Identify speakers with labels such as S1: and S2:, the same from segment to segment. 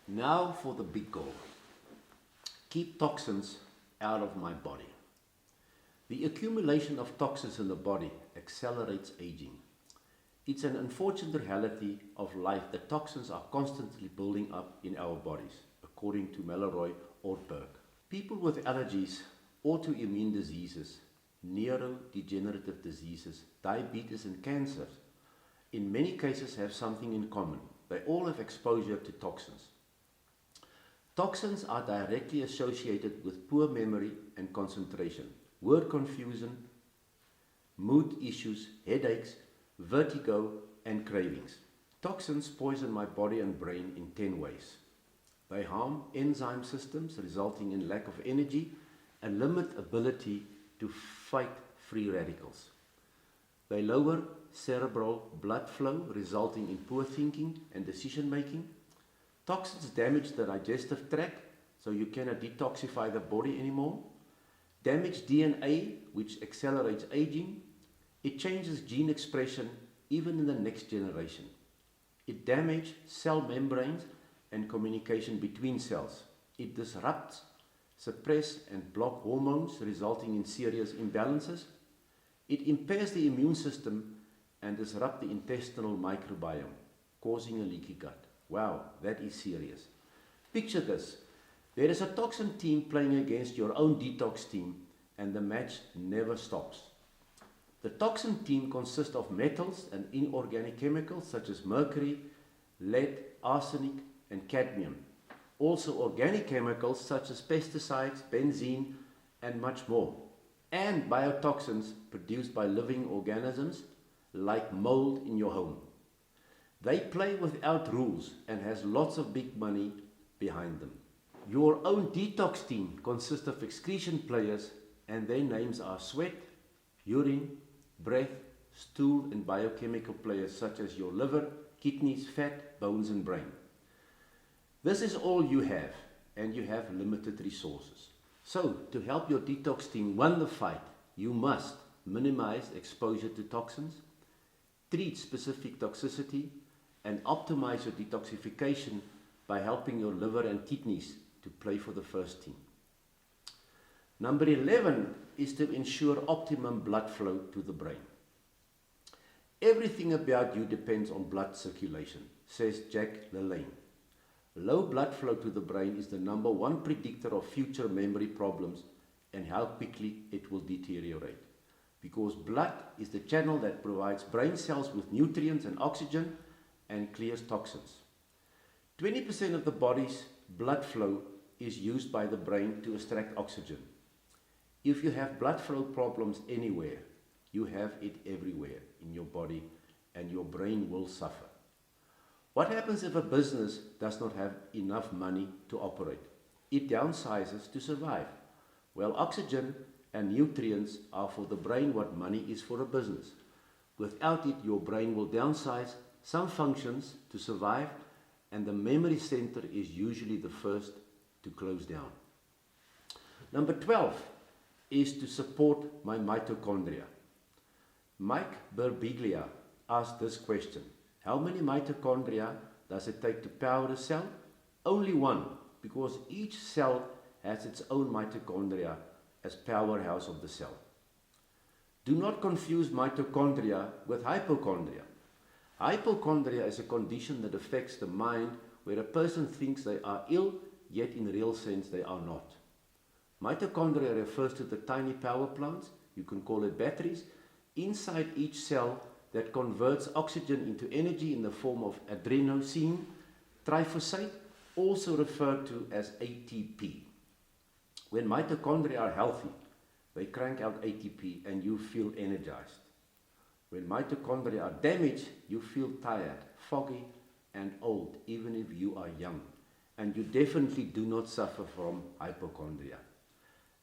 S1: Now for the big goal. Keep toxins out of my body. The accumulation of toxins in the body accelerates aging. It's an unfortunate reality of life that toxins are constantly building up in our bodies, according to Mallory Ortberg. People with allergies, autoimmune diseases, neurodegenerative diseases, diabetes and cancers, in many cases have something in common. They all have exposure to toxins. Toxins are directly associated with poor memory and concentration, word confusion, mood issues, headaches, vertigo, and cravings. Toxins poison my body and brain in 10 ways. They harm enzyme systems, resulting in lack of energy and limit ability to fight free radicals. They lower cerebral blood flow, resulting in poor thinking and decision making. Toxins damage the digestive tract, so you cannot detoxify the body anymore. Damage DNA, which accelerates aging. It changes gene expression even in the next generation. It damages cell membranes and communication between cells. It disrupts, suppresses and blocks hormones, resulting in serious imbalances. It impairs the immune system and disrupts the intestinal microbiome, causing a leaky gut. Wow, that is serious. Picture this. There is a toxin team playing against your own detox team, and the match never stops. The toxin team consists of metals and inorganic chemicals such as mercury, lead, arsenic, and cadmium. Also organic chemicals such as pesticides, benzene, and much more. And biotoxins produced by living organisms like mold in your home. They play without rules and has lots of big money behind them. Your own detox team consists of excretion players, and their names are sweat, urine, breath, stool, and biochemical players such as your liver, kidneys, fat, bones, and brain. This is all you have, and you have limited resources. So, to help your detox team win the fight, you must minimize exposure to toxins, treat specific toxicity, and optimize your detoxification by helping your liver and kidneys to play for the first team. Number 11 is to ensure optimum blood flow to the brain. Everything about you depends on blood circulation, says Jack LaLanne. Low blood flow to the brain is the number one predictor of future memory problems and how quickly it will deteriorate. Because blood is the channel that provides brain cells with nutrients and oxygen and clears toxins. 20% of the body's blood flow is used by the brain to extract oxygen. If you have blood flow problems anywhere, you have it everywhere in your body, and your brain will suffer. What happens if a business does not have enough money to operate? It downsizes to survive. Well, oxygen and nutrients are for the brain what money is for a business. Without it, your brain will downsize some functions to survive, and the memory center is usually the first to close down. Number 12 is to support my mitochondria. Mike Birbiglia asked this question: how many mitochondria does it take to power a cell? Only one, because each cell has its own mitochondria as powerhouse of the cell. Do not confuse mitochondria with hypochondria. Hypochondria is a condition that affects the mind where a person thinks they are ill, yet in real sense they are not. Mitochondria refers to the tiny power plants, you can call it batteries, inside each cell that converts oxygen into energy in the form of adenosine triphosphate, also referred to as ATP. When mitochondria are healthy, they crank out ATP and you feel energized. When mitochondria are damaged, you feel tired, foggy, and old, even if you are young. And you definitely do not suffer from hypochondria.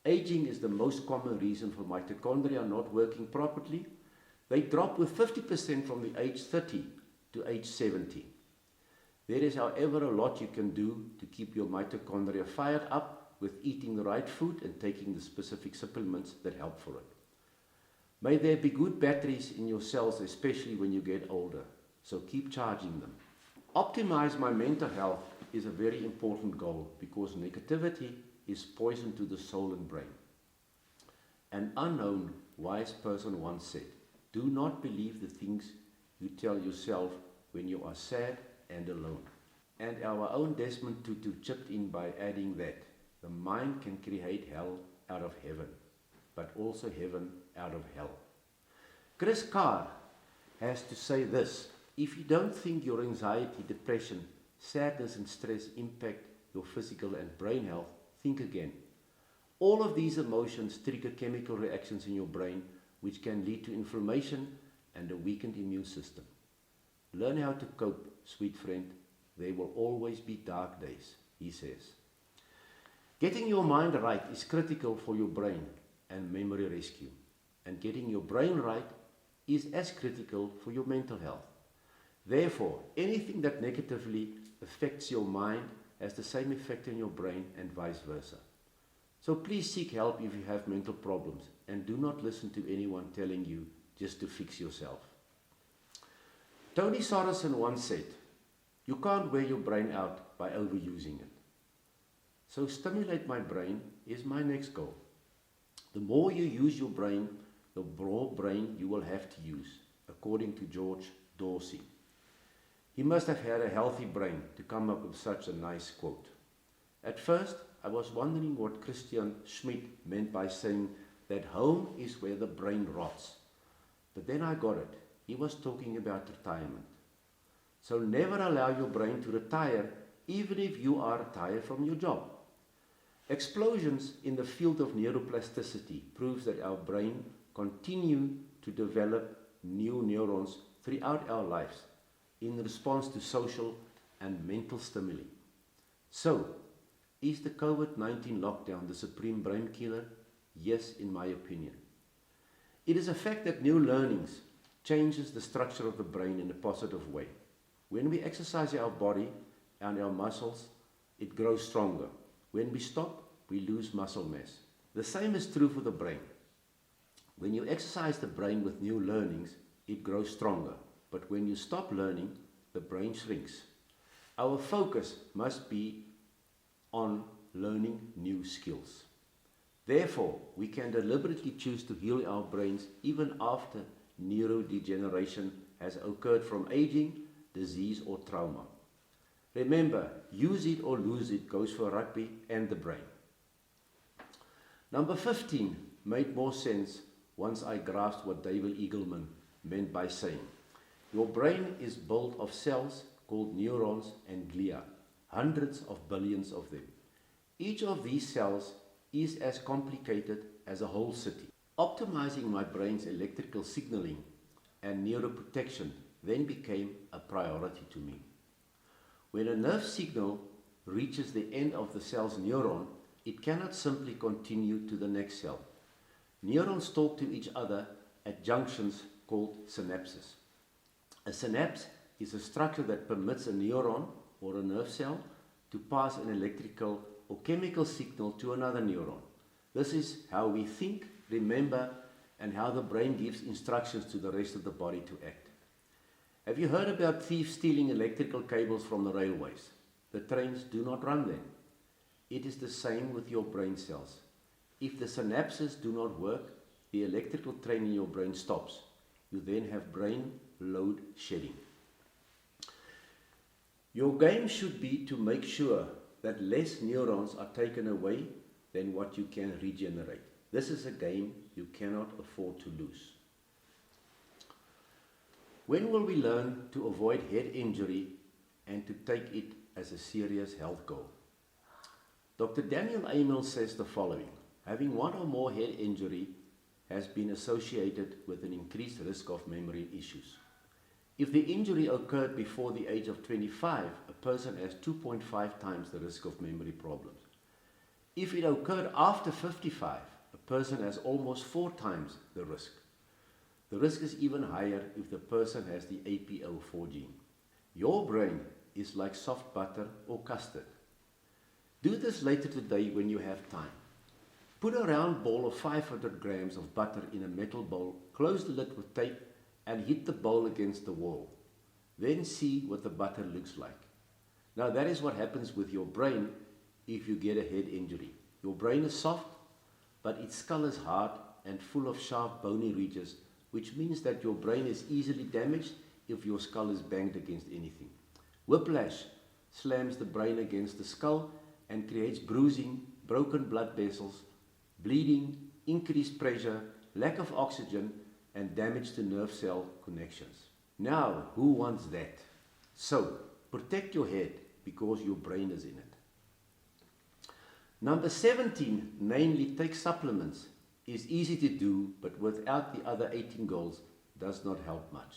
S1: Aging is the most common reason for mitochondria not working properly. They drop with 50% from the age 30 to age 70. There is, however, a lot you can do to keep your mitochondria fired up with eating the right food and taking the specific supplements that help for it. May there be good batteries in your cells, especially when you get older, so keep charging them. Optimize my mental health is a very important goal because negativity is poison to the soul and brain. An unknown wise person once said, "Do not believe the things you tell yourself when you are sad and alone." And our own Desmond Tutu chipped in by adding that the mind can create hell out of heaven, but also heaven out of hell. Chris Carr has to say this: if you don't think your anxiety, depression, sadness and stress impact your physical and brain health, think again. All of these emotions trigger chemical reactions in your brain which can lead to inflammation and a weakened immune system. Learn how to cope, sweet friend. There will always be dark days, he says. Getting your mind right is critical for your brain and memory rescue. And getting your brain right is as critical for your mental health. Therefore, anything that negatively affects your mind has the same effect on your brain and vice versa. So please seek help if you have mental problems and do not listen to anyone telling you just to fix yourself. Tony Sorensen once said, "You can't wear your brain out by overusing it." So stimulate my brain is my next goal. The more you use your brain, the more brain you will have to use, according to George Dorsey. He must have had a healthy brain to come up with such a nice quote. At first, I was wondering what Christian Schmidt meant by saying that home is where the brain rots. But then I got it. He was talking about retirement. So never allow your brain to retire, even if you are retired from your job. Explosions in the field of neuroplasticity proves that our brain continue to develop new neurons throughout our lives in response to social and mental stimuli. So, is the COVID-19 lockdown the supreme brain killer? Yes, in my opinion. It is a fact that new learnings changes the structure of the brain in a positive way. When we exercise our body and our muscles, it grows stronger. When we stop, we lose muscle mass. The same is true for the brain. When you exercise the brain with new learnings, it grows stronger. But when you stop learning, the brain shrinks. Our focus must be on learning new skills. Therefore, we can deliberately choose to heal our brains even after neurodegeneration has occurred from aging, disease or trauma. Remember, use it or lose it goes for rugby and the brain. Number 15 made more sense once I grasped what David Eagleman meant by saying, your brain is built of cells called neurons and glia, hundreds of billions of them. Each of these cells is as complicated as a whole city. Optimizing my brain's electrical signaling and neuroprotection then became a priority to me. When a nerve signal reaches the end of the cell's neuron, it cannot simply continue to the next cell. Neurons talk to each other at junctions called synapses. A synapse is a structure that permits a neuron or a nerve cell to pass an electrical or chemical signal to another neuron. This is how we think, remember, and how the brain gives instructions to the rest of the body to act. Have you heard about thieves stealing electrical cables from the railways? The trains do not run then. It is the same with your brain cells. If the synapses do not work, the electrical train in your brain stops. You then have brain load shedding. Your game should be to make sure that less neurons are taken away than what you can regenerate. This is a game you cannot afford to lose. When will we learn to avoid head injury and to take it as a serious health goal? Dr. Daniel Amel says the following: having one or more head injury has been associated with an increased risk of memory issues. If the injury occurred before the age of 25, a person has 2.5 times the risk of memory problems. If it occurred after 55, a person has almost 4 times the risk. The risk is even higher if the person has the APO4 gene. Your brain is like soft butter or custard. Do this later today when you have time. Put a round ball of 500 grams of butter in a metal bowl, close the lid with tape, and hit the bowl against the wall. Then see what the butter looks like. Now that is what happens with your brain if you get a head injury. Your brain is soft, but its skull is hard and full of sharp bony ridges, which means that your brain is easily damaged if your skull is banged against anything. Whiplash slams the brain against the skull and creates bruising, broken blood vessels, bleeding, increased pressure, lack of oxygen, and damage to nerve cell connections. Now, who wants that? So, protect your head because your brain is in it. Number 17, namely take supplements, is easy to do, but without the other 18 goals does not help much.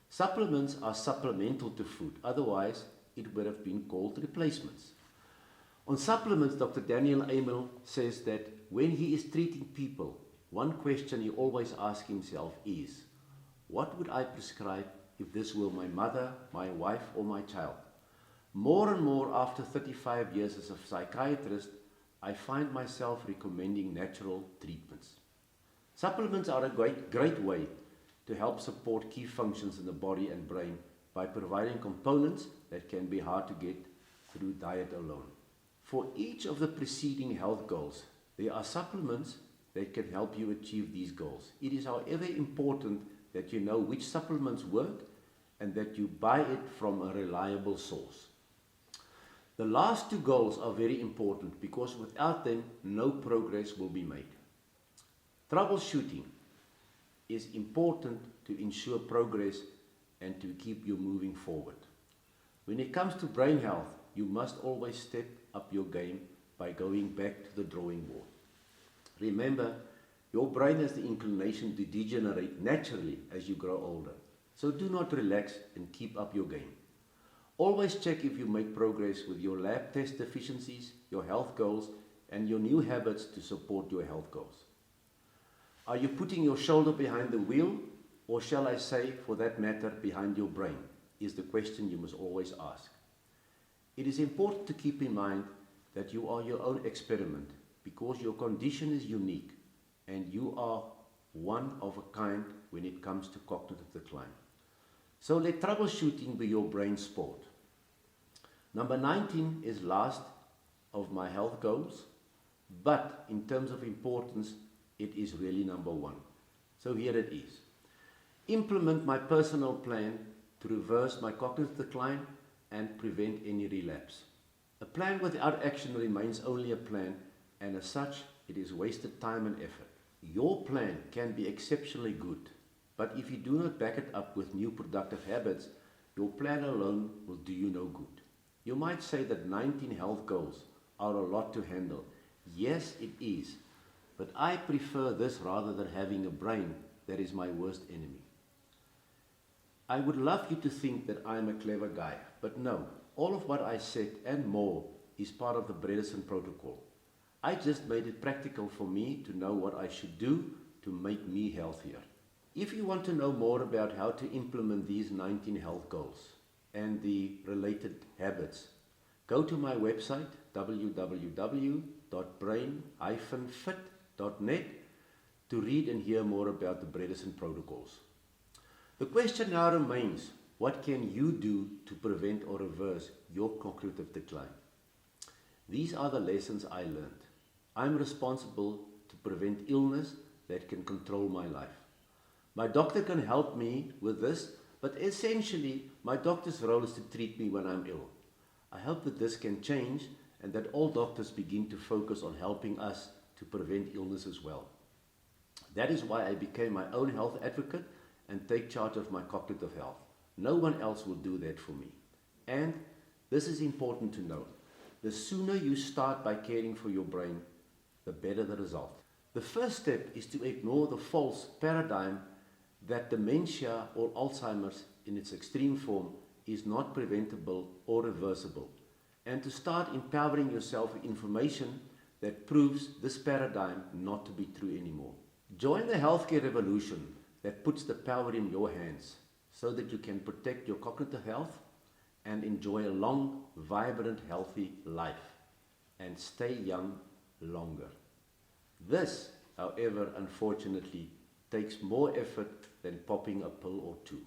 S1: Supplements are supplemental to food, otherwise it would have been called replacements. On supplements, Dr. Daniel Amel says that when he is treating people, one question he always asks himself is, what would I prescribe if this were my mother, my wife, or my child? More and more after 35 years as a psychiatrist, I find myself recommending natural treatments. Supplements are a great way to help support key functions in the body and brain by providing components that can be hard to get through diet alone. For each of the preceding health goals, there are supplements that can help you achieve these goals. It is, however, important that you know which supplements work and that you buy it from a reliable source. The last two goals are very important because without them, no progress will be made. Troubleshooting is important to ensure progress and to keep you moving forward. When it comes to brain health, you must always step up your game by going back to the drawing board. Remember, your brain has the inclination to degenerate naturally as you grow older. So do not relax and keep up your game. Always check if you make progress with your lab test deficiencies, your health goals, and your new habits to support your health goals. Are you putting your shoulder behind the wheel, or shall I say, for that matter, behind your brain, is the question you must always ask. It is important to keep in mind that you are your own experiment because your condition is unique and you are one of a kind when it comes to cognitive decline. So let troubleshooting be your brain sport. Number 19 is last of my health goals, but in terms of importance, it is really number 1. So here it is. Implement my personal plan to reverse my cognitive decline and prevent any relapse. A plan without action remains only a plan, and as such, it is wasted time and effort. Your plan can be exceptionally good, but if you do not back it up with new productive habits, your plan alone will do you no good. You might say that 19 health goals are a lot to handle. Yes, it is, but I prefer this rather than having a brain that is my worst enemy. I would love you to think that I am a clever guy, but no, all of what I said and more is part of the Bredesen protocol. I just made it practical for me to know what I should do to make me healthier. If you want to know more about how to implement these 19 health goals and the related habits, go to my website www.brain-fit.net to read and hear more about the Bredesen protocols. The question now remains, what can you do to prevent or reverse your cognitive decline? These are the lessons I learned. I'm responsible to prevent illness that can control my life. My doctor can help me with this, but essentially my doctor's role is to treat me when I'm ill. I hope that this can change and that all doctors begin to focus on helping us to prevent illness as well. That is why I became my own health advocate and take charge of my cognitive health. No one else will do that for me. And this is important to know. The sooner you start by caring for your brain, the better the result. The first step is to ignore the false paradigm that dementia or Alzheimer's in its extreme form is not preventable or reversible, and to start empowering yourself with information that proves this paradigm not to be true anymore. Join the healthcare revolution that puts the power in your hands so that you can protect your cognitive health and enjoy a long, vibrant, healthy life and stay young longer. This, however, unfortunately, takes more effort than popping a pill or two.